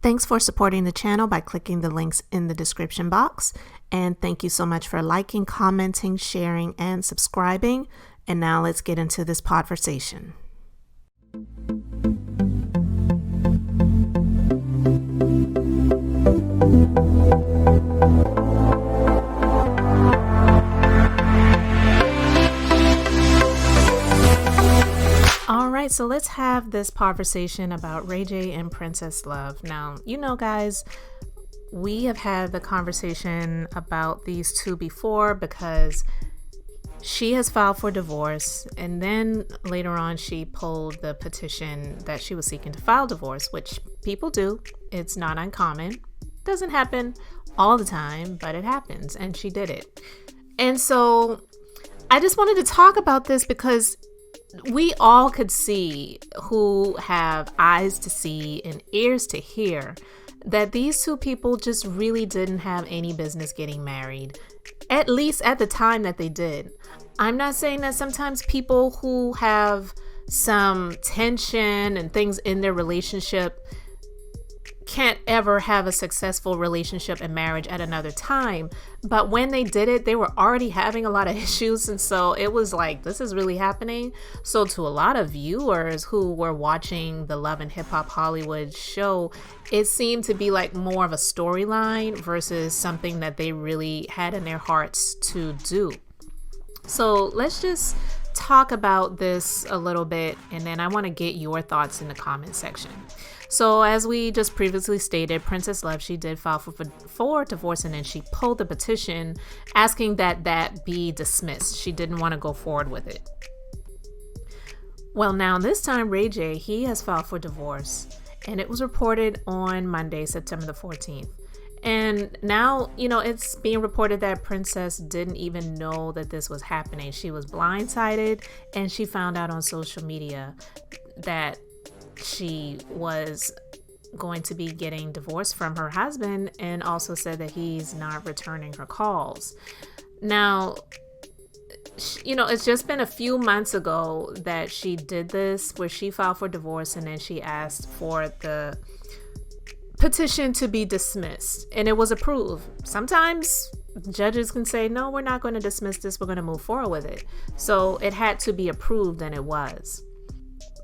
Thanks for supporting the channel by clicking the links in the description box. And thank you so much for liking, commenting, sharing, and subscribing. And now let's get into this podversation. All right, so let's have this conversation about Ray J and Princess Love. Now, you know, guys, we have had the conversation about these two before because she has filed for divorce, and then later on she pulled the petition that she was seeking to file divorce, which people do. It's not uncommon. Doesn't happen all the time, but it happens, and she did it. And so I just wanted to talk about this because we all could see, who have eyes to see and ears to hear, that these two people just really didn't have any business getting married, at least at the time that they did. I'm not saying that sometimes people who have some tension and things in their relationship can't ever have a successful relationship and marriage at another time. But when they did it, they were already having a lot of issues. And so it was like, this is really happening. So to a lot of viewers who were watching the Love and Hip Hop Hollywood show, it seemed to be like more of a storyline versus something that they really had in their hearts to do. So let's just talk about this a little bit, and then I want to get your thoughts in the comment section. So as we just previously stated, Princess Love, she did file for divorce, and then she pulled the petition asking that be dismissed. She didn't want to go forward with it. Well, now this time Ray J, he has filed for divorce, and it was reported on Monday, September the 14th. And now, you know, it's being reported that Princess didn't even know that this was happening. She was blindsided, and she found out on social media that she was going to be getting divorced from her husband, and also said that he's not returning her calls. Now, you know, it's just been a few months ago that she did this, where she filed for divorce, and then she asked for the petition to be dismissed, and it was approved. Sometimes judges can say, no, we're not going to dismiss this, we're going to move forward with it. So it had to be approved, and it was.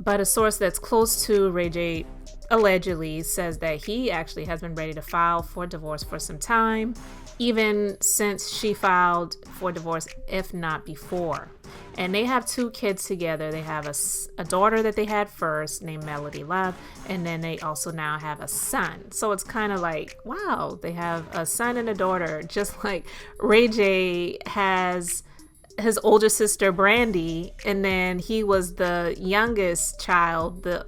But a source that's close to Ray J allegedly says that he actually has been ready to file for divorce for some time, even since she filed for divorce, if not before. And they have two kids together. They have a daughter that they had first named Melody Love, and then they also now have a son. So it's kind of like, wow, they have a son and a daughter, just like Ray J has his older sister Brandy, and then he was the youngest child, the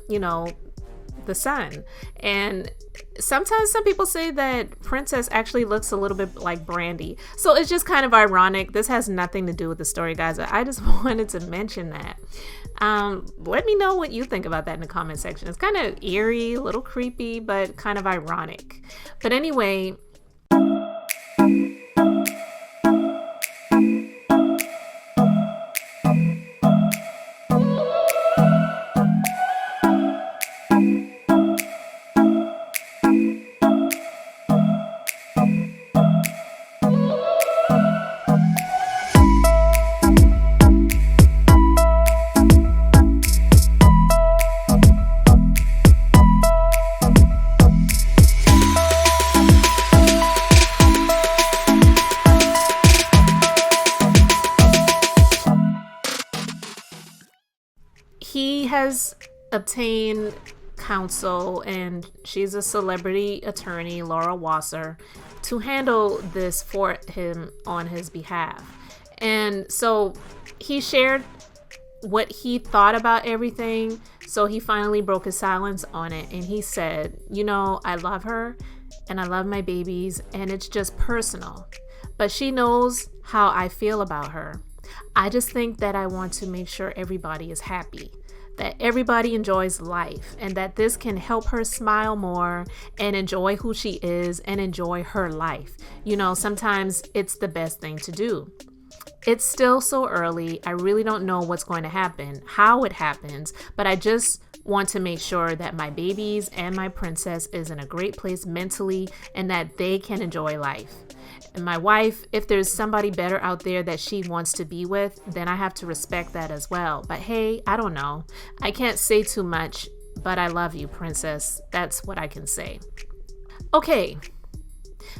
son. And sometimes some people say that Princess actually looks a little bit like Brandy. So it's just kind of ironic. This has nothing to do with the story, guys. I just wanted to mention that. Let me know what you think about that in the comment section. It's kind of eerie, a little creepy, but kind of ironic. But anyway, he has obtained counsel, and she's a celebrity attorney, Laura Wasser, to handle this for him on his behalf. And so he shared what he thought about everything. So he finally broke his silence on it, and he said, you know, I love her and I love my babies, and it's just personal, but she knows how I feel about her. I just think that I want to make sure everybody is happy, that everybody enjoys life, and that this can help her smile more and enjoy who she is and enjoy her life. You know, sometimes it's the best thing to do. It's still so early. I really don't know what's going to happen, how it happens, but I just want to make sure that my babies and my princess is in a great place mentally and that they can enjoy life. And my wife, if there's somebody better out there that she wants to be with, then I have to respect that as well. But hey, I don't know. I can't say too much, but I love you, princess. That's what I can say. Okay.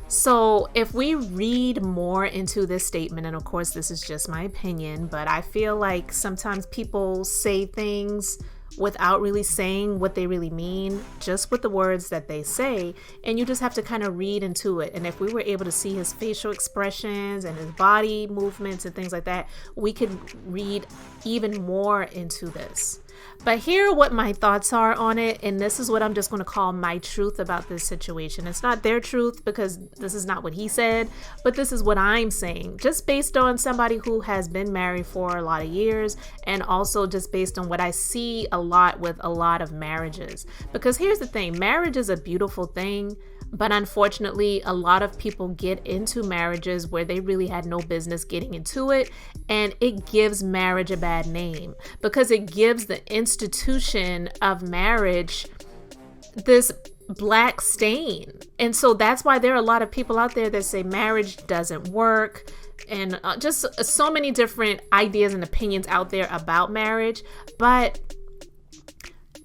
So if we read more into this statement, and of course this is just my opinion, but I feel like sometimes people say things without really saying what they really mean, just with the words that they say, and you just have to kind of read into it. And if we were able to see his facial expressions and his body movements and things like that, we could read even more into this. But here are what my thoughts are on it, and this is what I'm just going to call my truth about this situation. It's not their truth because this is not what he said, but this is what I'm saying, just based on somebody who has been married for a lot of years, and also just based on what I see a lot with a lot of marriages. Because here's the thing, marriage is a beautiful thing, but unfortunately, a lot of people get into marriages where they really had no business getting into it, and it gives marriage a bad name because it gives the institution of marriage this black stain. And so that's why there are a lot of people out there that say marriage doesn't work, and just so many different ideas and opinions out there about marriage, but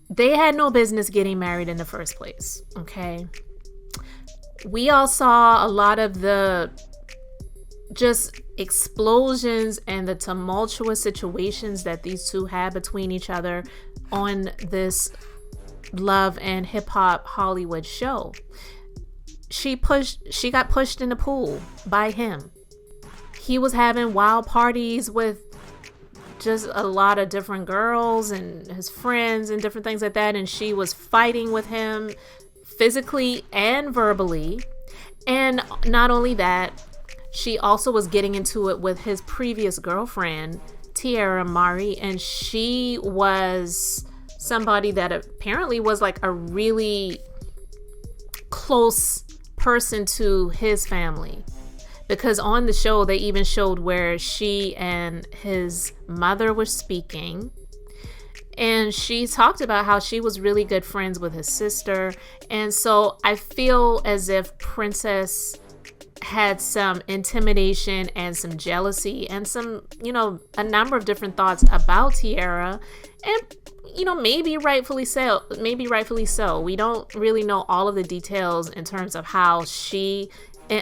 they had no business getting married in the first place, okay? We all saw a lot of the just explosions and the tumultuous situations that these two had between each other on this love and hip hop Hollywood show. She got pushed in the pool by him. He was having wild parties with just a lot of different girls and his friends and different things like that, and she was fighting with him physically and verbally. And not only that, she also was getting into it with his previous girlfriend, Tierra Mari, and she was somebody that apparently was like a really close person to his family. Because on the show, they even showed where she and his mother were speaking. And she talked about how she was really good friends with his sister. And so I feel as if Princess had some intimidation and some jealousy and some, a number of different thoughts about Tierra. And, maybe rightfully so. We don't really know all of the details in terms of how she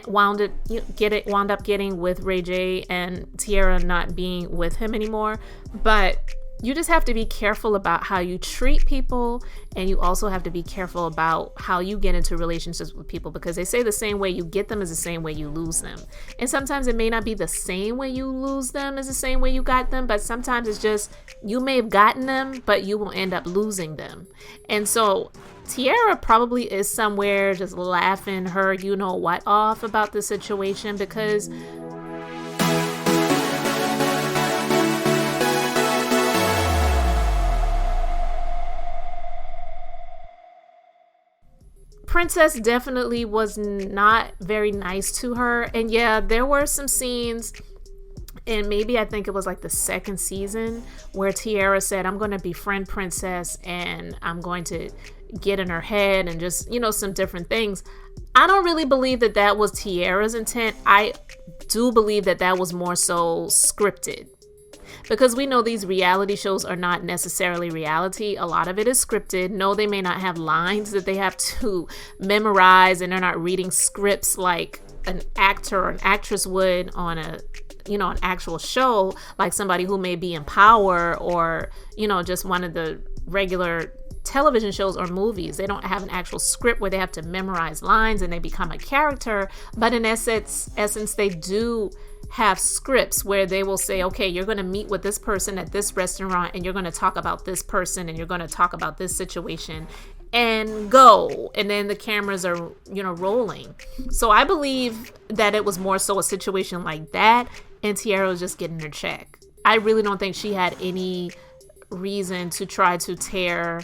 wound up getting with Ray J and Tierra not being with him anymore. But you just have to be careful about how you treat people, and you also have to be careful about how you get into relationships with people, because they say the same way you get them is the same way you lose them. And sometimes it may not be the same way you lose them as the same way you got them, but sometimes it's just you may have gotten them, but you will end up losing them. And so Tierra probably is somewhere just laughing her you-know-what off about the situation, because Princess definitely was not very nice to her. And yeah, there were some scenes, and maybe I think it was like the second season, where Tierra said, I'm going to befriend Princess and I'm going to get in her head and just, some different things. I don't really believe that that was Tierra's intent. I do believe that that was more so scripted. Because we know these reality shows are not necessarily reality. A lot of it is scripted. No, they may not have lines that they have to memorize, and they're not reading scripts like an actor or an actress would on an actual show, like somebody who may be in Power or, just one of the regular television shows or movies. They don't have an actual script where they have to memorize lines and they become a character. But in essence, they do have scripts where they will say, okay, you're going to meet with this person at this restaurant, and you're going to talk about this person, and you're going to talk about this situation, and go. And then the cameras are, rolling. So I believe that it was more so a situation like that, and Tierra was just getting her check. I really don't think she had any reason to try to tear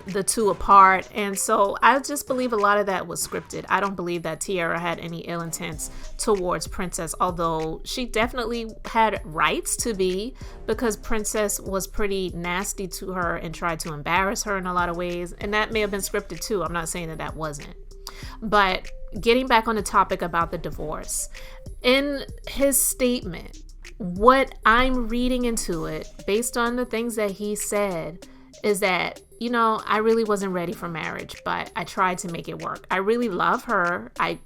the two apart. And so I just believe a lot of that was scripted. I don't believe that Tierra had any ill intents towards Princess, although she definitely had rights to be, because Princess was pretty nasty to her and tried to embarrass her in a lot of ways. And that may have been scripted too. I'm not saying that that wasn't. But getting back on the topic about the divorce, in his statement, what I'm reading into it, based on the things that he said, is that, you know, I really wasn't ready for marriage, but I tried to make it work. I really love her. I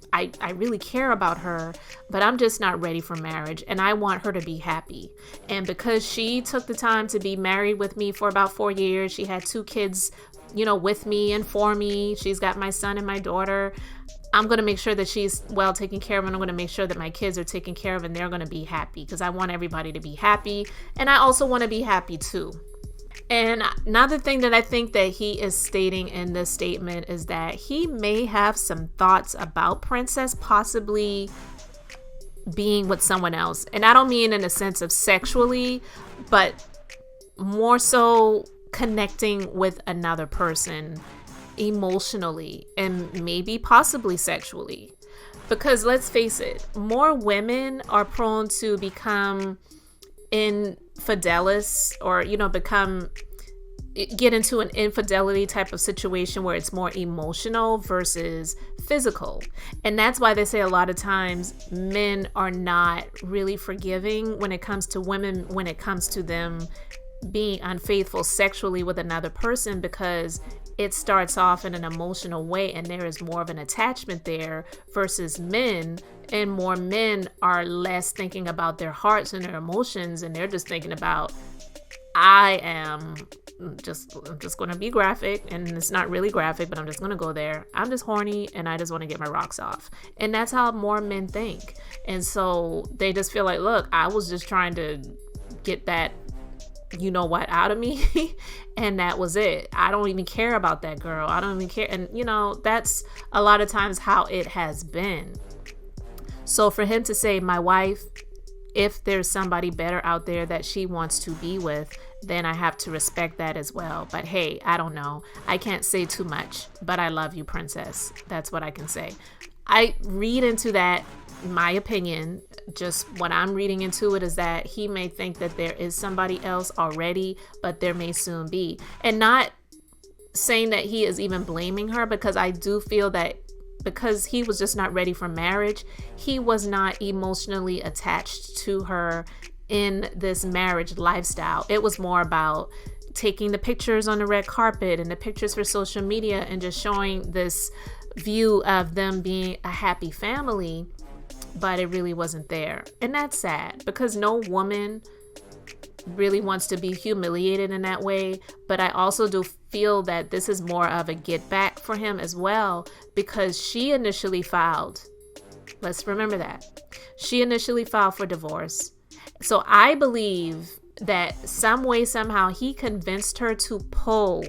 really care about her, but I'm just not ready for marriage, and I want her to be happy. And because she took the time to be married with me for about 4 years, she had 2 kids, you know, with me and for me. She's got my son and my daughter. I'm going to make sure that she's well taken care of, and I'm going to make sure that my kids are taken care of and they're going to be happy, because I want everybody to be happy, and I also want to be happy too. And another thing that I think that he is stating in this statement is that he may have some thoughts about Princess possibly being with someone else. And I don't mean in a sense of sexually, but more so connecting with another person emotionally and maybe possibly sexually. Because let's face it, more women are prone to become infidelis, or, you know, get into an infidelity type of situation where it's more emotional versus physical. And that's why they say a lot of times men are not really forgiving when it comes to women, when it comes to them being unfaithful sexually with another person, because it starts off in an emotional way and there is more of an attachment there versus men. And more men are less thinking about their hearts and their emotions, and they're just thinking about, I'm just going to be graphic, and it's not really graphic, but I'm just going to go there. I'm just horny and I just want to get my rocks off. And that's how more men think. And so they just feel like, look, I was just trying to get that, you know what, out of me. And that was it. I don't even care about that girl. I don't even care. And, you know, that's a lot of times how it has been. So for him to say, my wife, if there's somebody better out there that she wants to be with, then I have to respect that as well. But hey, I don't know. I can't say too much, but I love you, Princess. That's what I can say. I read into that, my opinion, just what I'm reading into it, is that he may think that there is somebody else already, but there may soon be. And not saying that he is even blaming her, because I do feel that because he was just not ready for marriage, he was not emotionally attached to her in this marriage lifestyle. It was more about taking the pictures on the red carpet and the pictures for social media and just showing this view of them being a happy family, but it really wasn't there. And that's sad, because no woman really wants to be humiliated in that way. But I also do feel that this is more of a get back for him as well, because she initially filed. Let's remember that. She initially filed for divorce. So I believe that some way, somehow, he convinced her to pull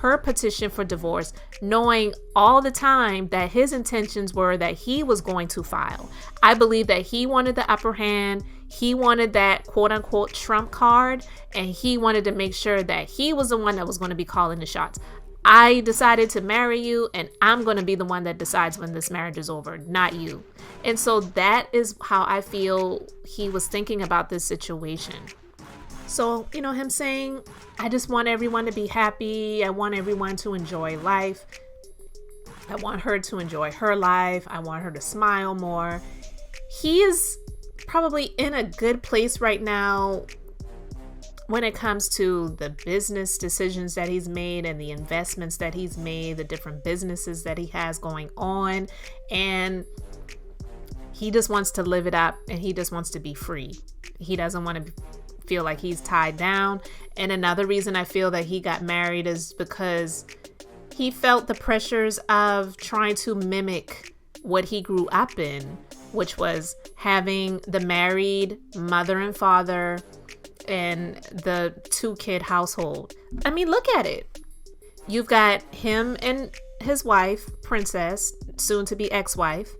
her petition for divorce, knowing all the time that his intentions were that he was going to file. I believe that he wanted the upper hand. He wanted that quote unquote trump card, and he wanted to make sure that he was the one that was going to be calling the shots. I decided to marry you, and I'm going to be the one that decides when this marriage is over, not you. And so that is how I feel he was thinking about this situation. So, you know, him saying, I just want everyone to be happy. I want everyone to enjoy life. I want her to enjoy her life. I want her to smile more. He is probably in a good place right now when it comes to the business decisions that he's made and the investments that he's made, the different businesses that he has going on. And he just wants to live it up, and he just wants to be free. He doesn't want to feel like he's tied down. And another reason I feel that he got married is because he felt the pressures of trying to mimic what he grew up in, which was having the married mother and father and the 2-kid household. I mean, look at it. You've got him and his wife, Princess, soon to be ex-wife,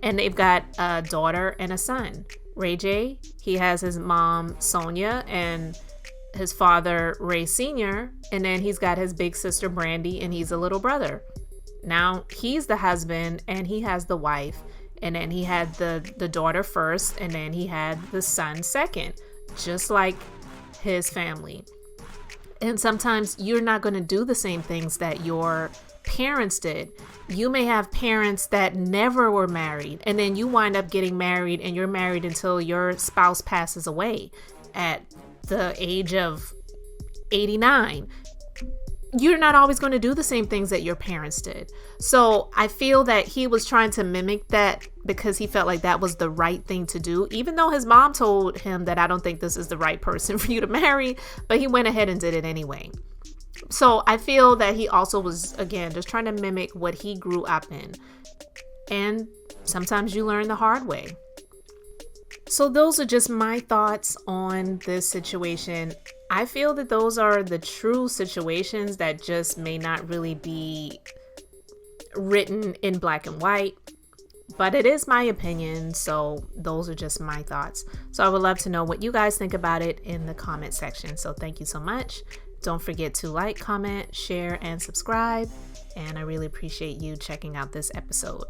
and they've got a daughter and a son. Ray J, he has his mom, Sonia, and his father, Ray Sr., and then he's got his big sister, Brandy, and he's a little brother. Now, he's the husband, and he has the wife, and then he had the daughter first, and then he had the son second, just like his family. And sometimes you're not going to do the same things that your parents did. You may have parents that never were married, and then you wind up getting married, and you're married until your spouse passes away at the age of 89. You're not always going to do the same things that your parents did. So I feel that he was trying to mimic that because he felt like that was the right thing to do, even though his mom told him that I don't think this is the right person for you to marry, but he went ahead and did it anyway. So I feel that he also was, again, just trying to mimic what he grew up in. And sometimes you learn the hard way. So those are just my thoughts on this situation. I feel that those are the true situations that just may not really be written in black and white, but it is my opinion. So those are just my thoughts. So I would love to know what you guys think about it in the comment section. So thank you so much. Don't forget to like, comment, share, and subscribe. And I really appreciate you checking out this episode.